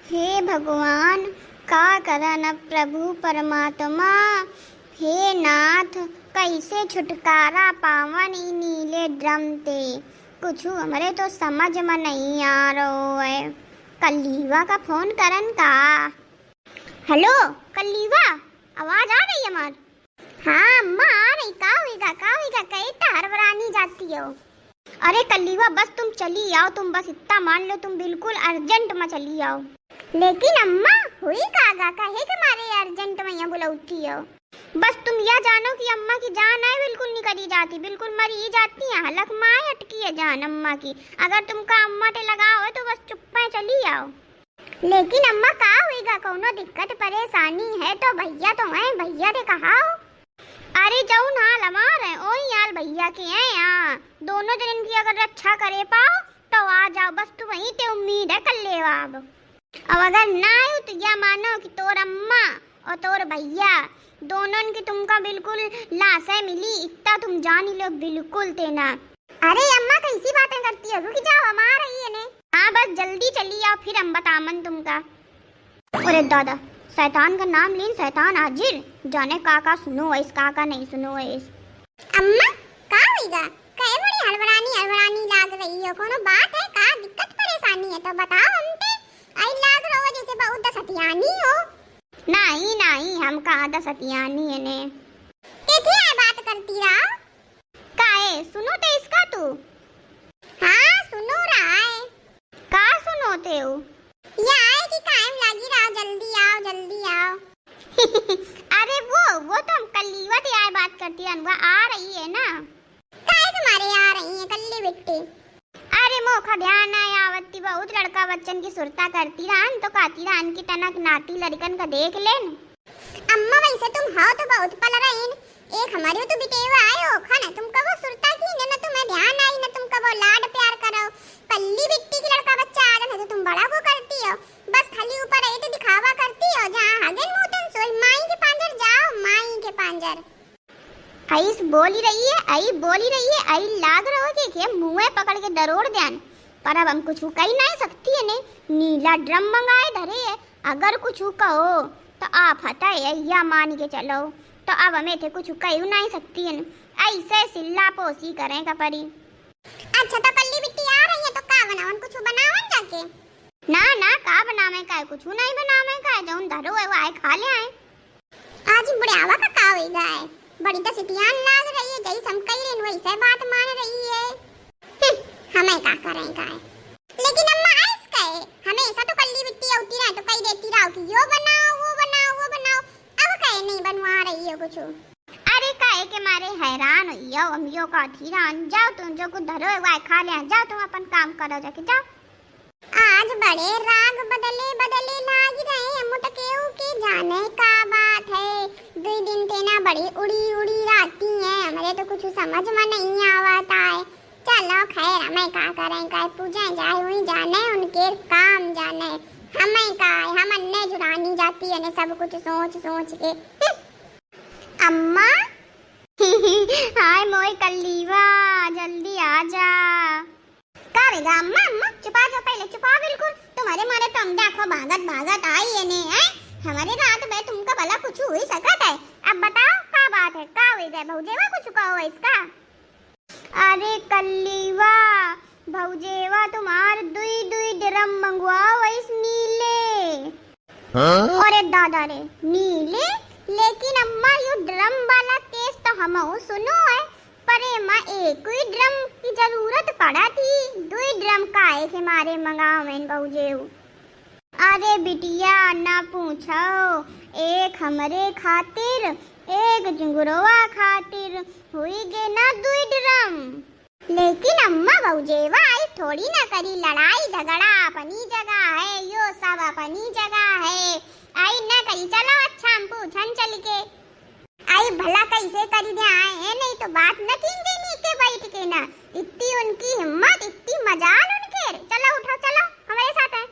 हे भगवान, का करन अब प्रभु परमात्मा। हे नाथ, कैसे छुटकारा पावन ई नीले ड्रम ते। कुछ हमरे तो समझ में नहीं आ रहा है। कल्लीवा का फोन करन का। हेलो कल्लीवा, आवाज आ रही है हमार? हाँ अम्मा आ रही। का हुईगा कहीं हड़बड़ानी जाती हो। अरे कल्लीवा बस तुम चली आओ, तुम बस इतना मान लो, तुम बिल्कुल अर्जेंट में चली आओ। लेकिन अम्मा हुई कागा कहे के मारे अर्जेंट में यहाँ बुलाती हो। बस तुम यह जानो कि अम्मा की जान है बिल्कुल नहीं करी जाती, बिल्कुल मरी ही जाती है। हलक माँ अटकी है जान अम्मा की। अगर तुमका अम्मा ते लगाओ है तो बस चुप्पा चली आओ। लेकिन अम्मा का हुईगा, कोनो दिक्कत परेशानी है तो भैया तो है, भैया ने कहा। अरे जाऊ हाल हमार है ओही हाल भैया के हैं। यहाँ दोनों जन की अगर रक्षा करे पाओ तो आ जाओ, बस तू वहीं ते उम्मीद है कर ले। अब अगर ना आयो तो यह मानो कि तोर अम्मा और तोर भैया दोनों की तुमका बिल्कुल लाशें मिली, इतना तुम जान ही लो बिल्कुल तेना। अरे अम्मा कैसी बातें करती है, रुक जाओ हम आ रही है ने। हाँ बस जल्दी चली आओ फिर हम बतामन तुमका। अरे दादा शैतान का नाम लेन शैतान हाजिर, जाने काका सुनो इस काका नहीं सुनो इस। अम्मा का होगा, कहे बड़ी हड़बड़ानी लाग रही हो, कोनो बात है का दिक्कत परेशानी है तो बताओ हमते। आई लाग रहो जैसे बहुत सतियानी हो। नहीं हम कहाँ दसतियानी है ने। कैसे है बात करती रहा काहे सुनो ते इसका तू। हाँ सुनो रहा है। का सुनो ते हो या है कि कायम लगी रहा, जल्दी आओ अरे वो तो हम कल्लीवा ते आए बात करती है, आ रही है ना। काहे तुम्हारे आ रही है कल्ली बिट्टी। अरे मोखा ध्यान है आवती बहुत लड़का बच्चन की सुरता करती रहन तो कहती रहन की तनक नाती लड़कन का देख लेन। अम्मा वैसे तुम हो तो बहुत पल रही, एक हमारे तो बिटेवा आए हो खाना तुमका वो सुरता की न तुम्हें ध्यान आई न तुमका वो लाड प्यार करो। कल्ली बिट्टी की लड़का बच्चा आ रहा है तो तुम बड़ा वो करती हो, बस खाली ऊपर आई तो दिखावा करती हो। जहाँ हगन मुतन सोई माई के पांजर जाओ, माई के पांजर। आई बोली रही है आई लाग रहो कि मुंह पकड़ के दरोड़ देन। पर अब हम कुछ कही नहीं सकती है ने, नीला ड्रम मंगाए धरे है। अगर कुछ कहो तो आप हटा या मान के चलो, तो अब हमें थे कुछ कही नहीं सकती है, ऐसे सिल्ला पोसी करें कपरी। अच्छा तो कल्ली बिट्टी आ रही है तो का बनावन, कुछ बनावन जाके। ना का बनावे का कुछ नहीं बनावे का, जौन धरो है वो आए खा ले आए। आज बुढ़ावा का होईगा है, बड़ी तो सिटियान लाग रही है, जैसे हम कह रहे वैसे बात मान रही है। हमें का करें का है। लेकिन अम्मा ऐस कहे हमेशा तो कल्ली बिट्टी आती रहे तो कही देती रहो कि यो बनाओ वो बनाओ, अब कहे नहीं बनवा रही हो कुछ। अरे काहे के मारे हैरान हो हम यो का थी रान। जाओ तुम जो कुछ धरो है वो खा ले, जाओ तुम अपन काम करो जाके जाओ। आज बड़े राग बदले लाग रहे हम तो केहू के जाने का बात है। 2 दिन तेना बड़ी उड़ी रहती है, हमारे तो कुछ समझ में नहीं आवता है। चलो खैर हमें का करें, का पूजा जाए वही जाने, उनके काम जाने, हमें का हम अन्य जुरानी जाती है ने सब कुछ सोच के। अम्मा हाय मोई कल्लीवा जल्दी आ जा। का बेगा अम्मा चुपा जाओ पहले, चुपा बिल्कुल। तुम्हारे मारे तो हम देखो भागत आई है ने है। हमारे रात में तुमका भला कुछ हुई सकत है। अब बताओ का बात है, का हुई गए भौजेवा कुछ कहो इसका। अरे कल्लीवा भौजेवा तुम्हार दुई ड्रम मंगवाओ इस नीले। अरे दादा रे नीले, लेकिन अम्मा यो ड्रम वाला केस तो हम सुनो है, पर माँ एक ही ड्रम की जरूरत पड़ा थी, 2 ड्रम काहे के मारे मंगाओ मैं भौजेऊ। अरे बिटिया ना पूछो, एक हमरे खातिर एक जुंगरवा खातिर हुई गे ना 2 ड्रम। लेकिन अम्मा भौजेवा आई थोड़ी ना करी लड़ाई झगड़ा, अपनी जगह है यो सब अपनी जगह है। आई ना करी चलो अच्छा हम पूछन चल के आई भला कैसे करी दे आए है, नहीं तो बात न की देनी के बैठ के ना। इतनी उनकी हिम्मत इतनी मजाल उनके। चलो उठो चलो हमारे साथ है।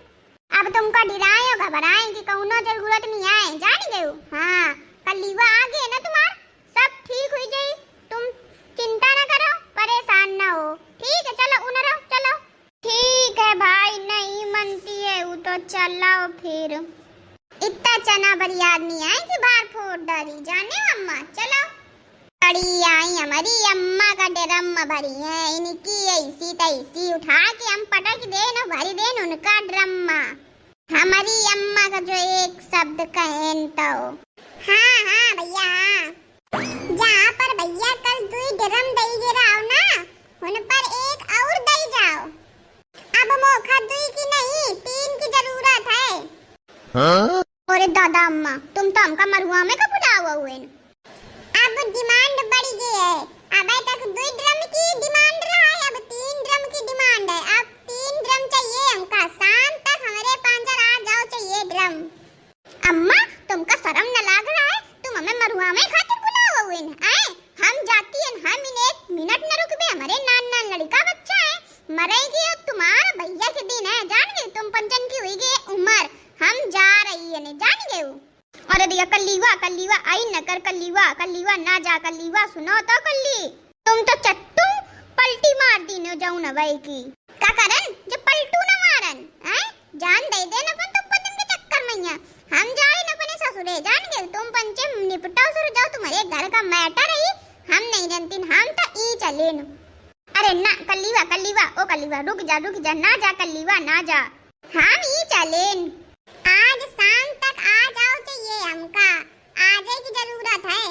अब तुमको डराए हो घबराए की कौनो जरूरत नहीं आए, जान गए। हाँ कल्लीवा आ गए ना तुम्हार, सब ठीक हुई जाई, तुम चिंता न करो परेशान न हो। ठीक है चलो उनरो चलो। ठीक है भाई नहीं जानती है वो तो चलाओ फिर। इतना चना भरी याद नहीं आए कि बाहर फोड़ डाली जाने अम्मा। चलो बड़ी आई हमारी अम्मा का ड्रम भरी है, इनकी ऐसी तैसी उठा के हम पटक देन भरी देन उनका ड्रम। हमारी अम्मा का जो एक शब्द कहें तो। हाँ हाँ भैया जहाँ पर भैया कल 2 ड्रम दई गिराओ ना उन पर एक और दई जाओ। अब मोखा 2 की नहीं 3 की जरूरत है। हाँ? अरे दादा अम्मा तुम तो हमका मरुआ में कब बुलाओ हुए। अब डिमांड बढ़ गई है, अब तक 2 ड्रम की डिमांड रहा है, अब 3 ड्रम की डिमांड है। अब 3 ड्रम चाहिए हमका, शाम तक हमारे पांजर आ जाओ चाहिए ड्रम। अम्मा तुमका शर्म न लाग रहा है, तुम हमें मरुआ में खातिर बुलाओ हुए आए। हम जाती हैं, हम इन 1 मिनट न रुकबे, हमारे नाना लड़का बच्चा है मरेगी और तुम्हारा भैया के दिन है जान गए। तुम पंचन की हुई गई उम्र, हम जा रही है जान गए। अरे दिया कल्लीवा आई न कर कल्लीवा ना जा कल्लीवा सुनो तो कल्ली तुम तो चट्टू पलटी मार दी न जाऊ न भाई की का करन जो पलटू न मारन हैं जान दे दे न अपन तो पतन के चक्कर में हम जा रहे न अपने ससुरे जान गए। तुम पंचे निपटाओ सुर जाओ, तुम्हारे घर का मैटर है हम नहीं जानती, हम तो ई चले न। अरे ना कल्लीवा ओ कल्लीवा रुक जा ना जा कल्लीवा ना जा, हम ई चले। आज शाम तक आ जाओ चाहिए हमका, आजे की जरूरत है।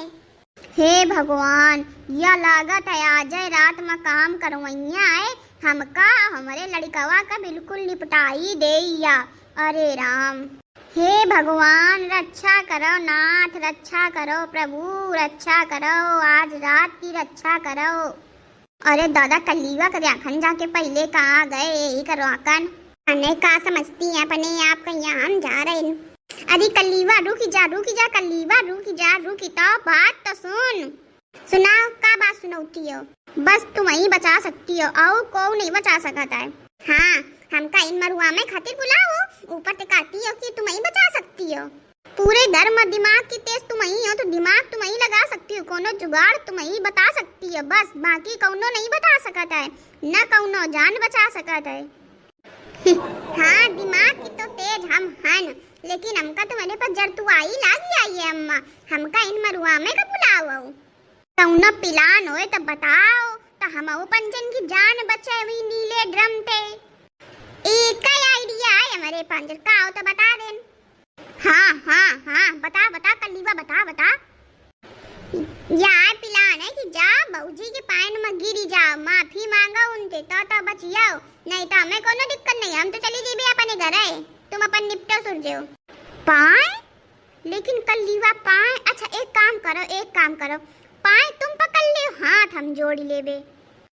हे भगवान यह लागत है आज रात में काम करवैया है हमका, हमारे लड़कवा का बिल्कुल निपटाई दे या। अरे राम हे भगवान रक्षा करो नाथ, रक्षा करो प्रभु, रक्षा करो आज रात की रक्षा करो। अरे दादा कल्लीवा कर आखन जाके पहले कहाँ गए यही करो आकन अने का समझती है अपने आप का, यहाँ हम जा रहे हैं। अरे कल्लीवा रुकी जा कल्लीवा रुकी तो बात तो सुनाओ का बात सुनौती हो, बस तुम ही बचा सकती हो और को नहीं बचा सकता है। हाँ हमका इन मरुआ में खातिर बुलाओ, ऊपर तक आती हो कि तुम ही बचा सकती हो। पूरे घर में दिमाग की तेज तुम ही हो तो दिमाग तुम ही लगा सकती हो, कोनो जुगाड़ तुम ही बता सकती हो, बस बाकी कौनो नहीं बता सकता है, न कौनो जान बचा सकता है। हाँ दिमाग की तो तेज हम हन, लेकिन हमका तुम्हारे पर जरतुआई लागी आई है अम्मा, हमका इन मरुआ में का बुलाओ। कौनो पिलान होए तो बताओ तो हम पंचन की जान बचावी नीले ड्रम ते। एक ही आइडिया है हमारे पंजर का हो तो बता देन। हाँ बता कल्लीवा बता। यार पिलान है कि जा बहूजी के पायन में गिरी जाओ, माफी मांगो उनसे तो बच जाओ, नहीं तो हमें कोनो दिक्कत नहीं, हम तो चली जी भी अपने घर है, तुम अपन निपटो सुर जाओ। पाए लेकिन कल्लीवा पाए, अच्छा एक काम करो पाए तुम पकड़ ले, हाथ हम जोड़ी लेबे।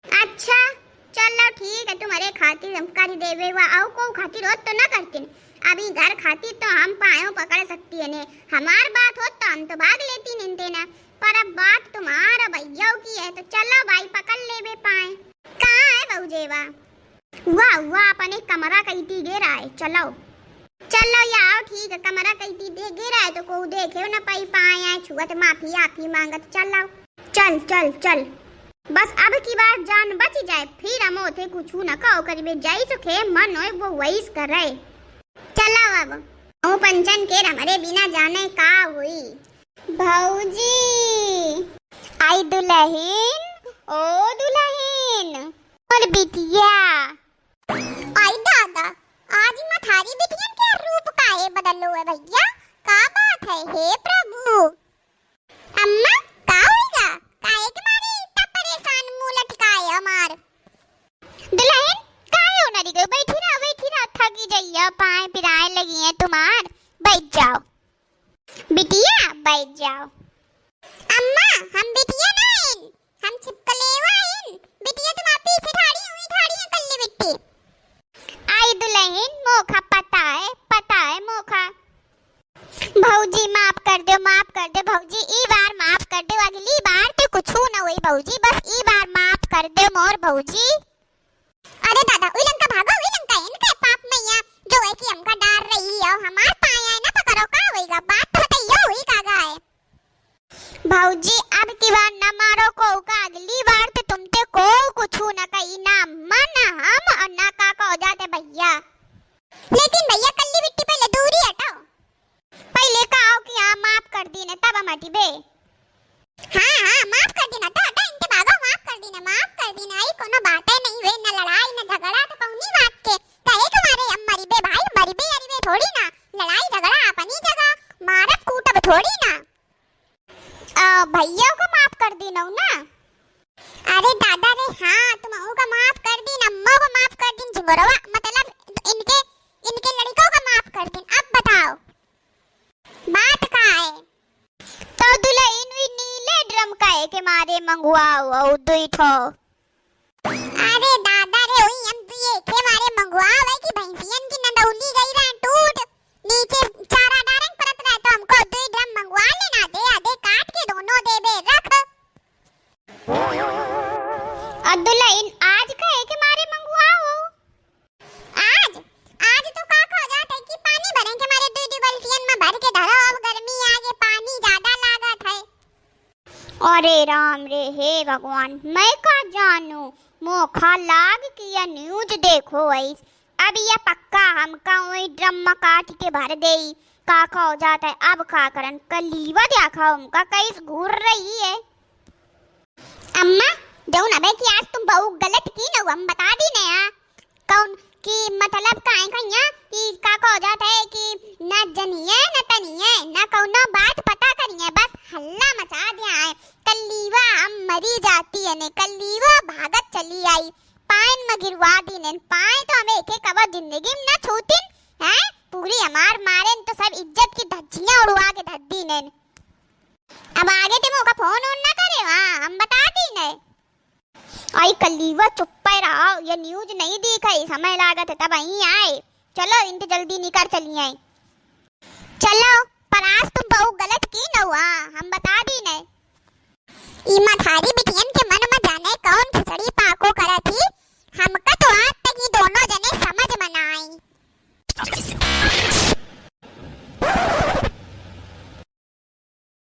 अच्छा चलो ठीक है, तुम्हारे खातिर हम कर देवे वा आओ को खातिर हो तो ना करते, अभी घर खातिर तो हम पायों पकड़ सकती है ने, हमार बात हो तो हम तो भाग लेती निंते ना, पर अब बात तुम्हारा भैया की है तो चलो भाई पकड़ लेबे पाए। कहाँ है बहूजेवा? वाह अपने कमरा कईती गे रहा है, चलो याओ ठीक है, कमरा कईती दे गे रहा है तो को देखे ना पाई पाए छुअत माफी मांगत। चल बस अब की बार जान बच जाए, फिर हम ओथे कुछ न कहो करीबे जाई सुखे मन होए वो वहीस करे। चलो अब ओ पंचन के हमारे बिना जाने का हुई। भौजी आई दुल्हन ओ दुल्हन और बिटिया। आई दादा आज मठारी बिटिया के रूप काहे बदलो है भैया, का बात है हे प्रभु। अम्मा का होगा काहे के मारे इतना परेशान मुंह लटकाए हमार। दुल्हन काहे हो नरी गई, बैठी रहो थकी जाइए, पाए पिराए लगी हैं तुम्हार, बैठ जाओ बिटिया बैठ जाओ। अम्मा हम बिटिया नहीं, हम छिपकलेवा हैं, बिटिया तुम पीछे ठाड़ी है कल्ली बिट्टी। आई दुल्हन मोखा पता है मोखा। भौजी माफ कर दो भौजी, ई बार माफ कर दो, अगली बार तो कुछ ना हुई भौजी, बस ई बार माफ कर दो मोर भौजी। अरे दादा उलंका भागो उलंका इनका पाप मैया जो है कि हमका डार रही है हमार पाया है ना पकड़ो का होएगा, बात तो बताइयो हुई कागा है। भौजी अब की बार न मारो को का, अगली बार तो तुमते को कुछ न कही ना मन हम और ना का हो जाते भैया। हटी बे। हाँ हाँ माफ कर देना तो हटा इनके भागो, माफ कर देना आई कोनो बात है नहीं वे, न लड़ाई न झगड़ा तो कौनी बात के कहे तुम्हारे अम्मरी बे भाई मरी बे अरी बे थोड़ी ना, लड़ाई झगड़ा अपनी जगह मारत कूटब थोड़ी ना। भैया को माफ कर देना ना। अरे दादा रे हाँ तुम का माफ कर दी, अम्मा को माफ कर दी, झिंगुरवा मतलब इनके लड़कों को माफ कर दी। अब बताओ बात का है तो दुल्हन भी नीले ड्रम काहे के मारे मंगवाओ दुई ठो। अरे दादा रे ओई हम ये के मारे मंगवाओ कि भैंसियन की नंदौली गई रे टूट नीचे चारा डारंग परत रहे तो हमको दुई ड्रम मंगवा लेना, दे आधे काट के दोनों दे बे रख। दुल्हन आज कहे के मारे मंगवाओ, आज तो का हो जाता है कि पानी भरे के मारे दो बाल्टियन में भर के धरो, अब गर्मी आगे पानी ज्यादा लागत है। अरे राम रे हे भगवान मैं का जानू मोखा लाग किया न्यूज देखो ऐस, अब ये पक्का हमका वही ड्रम में काट के भर गई का हो जाता है। अब का करन कलीवा देखा हमका कैस घूर रही है। अम्मा जाऊ ना कि आज तुम बहु गलत की ना हम बता दी ना कौन कि मतलब काहे कहिया कि का हो जाता है कि ना जनिए ना तनिए ना कौनो बात पता करिए, बस हल्ला मचा दिया है। कल्लीवा हम मरी जाती है ने कल्लीवा भागत चली आई पाइन में गिरवा दी ने, पाए तो हमें एक एक कवर जिंदगी में ना छूतिन है पूरी हमार मारे तो सब इज्जत की धज्जियां उड़वा के धद्दी ने। अब आगे तुम का फोन ऑन ना करे हां हम बता दी ने। आई कलीवा चुप पे रहो, ये न्यूज नहीं दिखाई समय लागत है तब यहीं आए, चलो इनके जल्दी निकल चली आए चलो। पर आज तुम बहु गलत की न हुआ हम बता दी ने। इमा थारी बिटियन